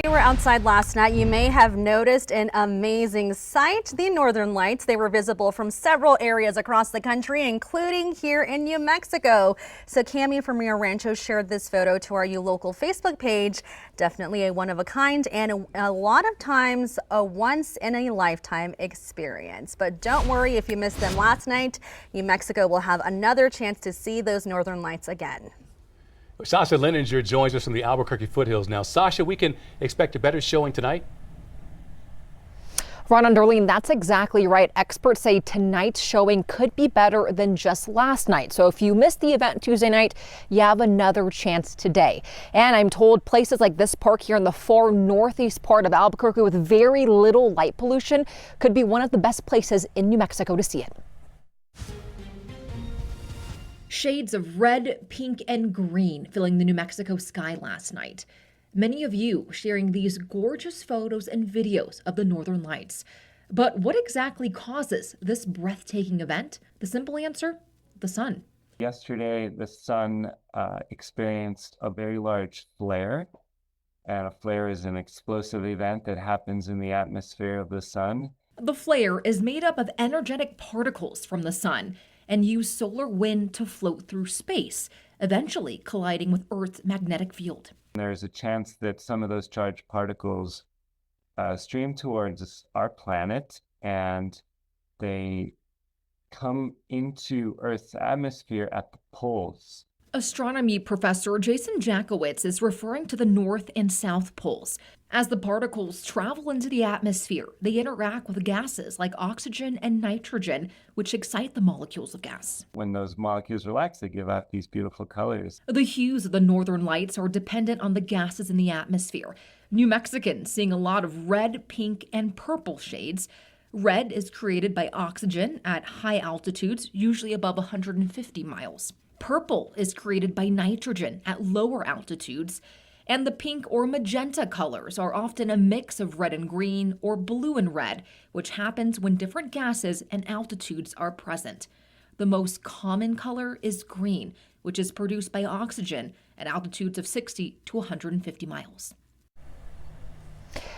You were outside last night. You may have noticed an amazing sight, the Northern Lights. They were visible from several areas across the country, including here in New Mexico. So Cami from Rio Rancho shared this photo to our You Local Facebook page. Definitely a one of a kind and a lot of times a once in a lifetime experience. But don't worry if you missed them last night. New Mexico will have another chance to see those Northern Lights again. Sasha Leninger joins us from the Albuquerque foothills now. Sasha, we can expect a better showing tonight? Ron and Darlene, that's exactly right. Experts say tonight's showing could be better than just last night. So if you missed the event Tuesday night, you have another chance today. And I'm told places like this park here in the far northeast part of Albuquerque with very little light pollution could be one of the best places in New Mexico to see it. Shades of red, pink, and green filling the New Mexico sky last night. Many of you sharing these gorgeous photos and videos of the Northern Lights. But what exactly causes this breathtaking event? The simple answer, the sun. Yesterday, the sun experienced a very large flare. And a flare is an explosive event that happens in the atmosphere of the sun. The flare is made up of energetic particles from the sun and use solar wind to float through space, eventually colliding with Earth's magnetic field. There's a chance that some of those charged particles stream towards our planet and they come into Earth's atmosphere at the poles. Astronomy professor Jason Jakowitz is referring to the North and South Poles. As the particles travel into the atmosphere, they interact with gases like oxygen and nitrogen, which excite the molecules of gas. When those molecules relax, they give out these beautiful colors. The hues of the Northern Lights are dependent on the gases in the atmosphere. New Mexicans seeing a lot of red, pink, and purple shades. Red is created by oxygen at high altitudes, usually above 150 miles. Purple is created by nitrogen at lower altitudes, and the pink or magenta colors are often a mix of red and green or blue and red, which happens when different gases and altitudes are present. The most common color is green, which is produced by oxygen at altitudes of 60 to 150 miles.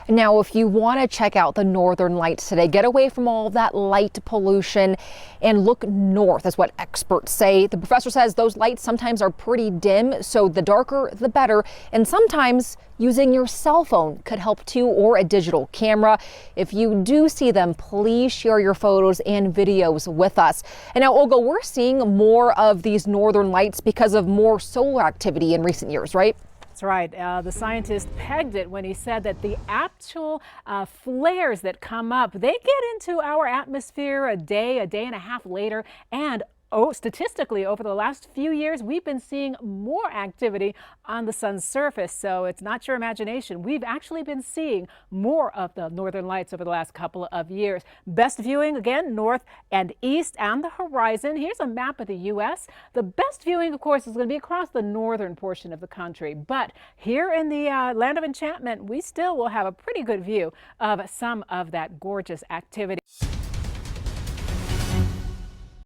Now, if you want to check out the Northern Lights today, get away from all that light pollution and look north, is what experts say. The professor says those lights sometimes are pretty dim, so the darker, the better. And sometimes using your cell phone could help too, or a digital camera. If you do see them, please share your photos and videos with us. And now, Olga, we're seeing more of these Northern Lights because of more solar activity in recent years, right? That's right. The scientist pegged it when he said that the actual flares that come up, they get into our atmosphere a day and a half later. And statistically, over the last few years, we've been seeing more activity on the sun's surface. So it's not your imagination. We've actually been seeing more of the Northern Lights over the last couple of years. Best viewing, again, north and east and the horizon. Here's a map of the U.S. The best viewing, of course, is going to be across the northern portion of the country. But here in the Land of Enchantment, we still will have a pretty good view of some of that gorgeous activity.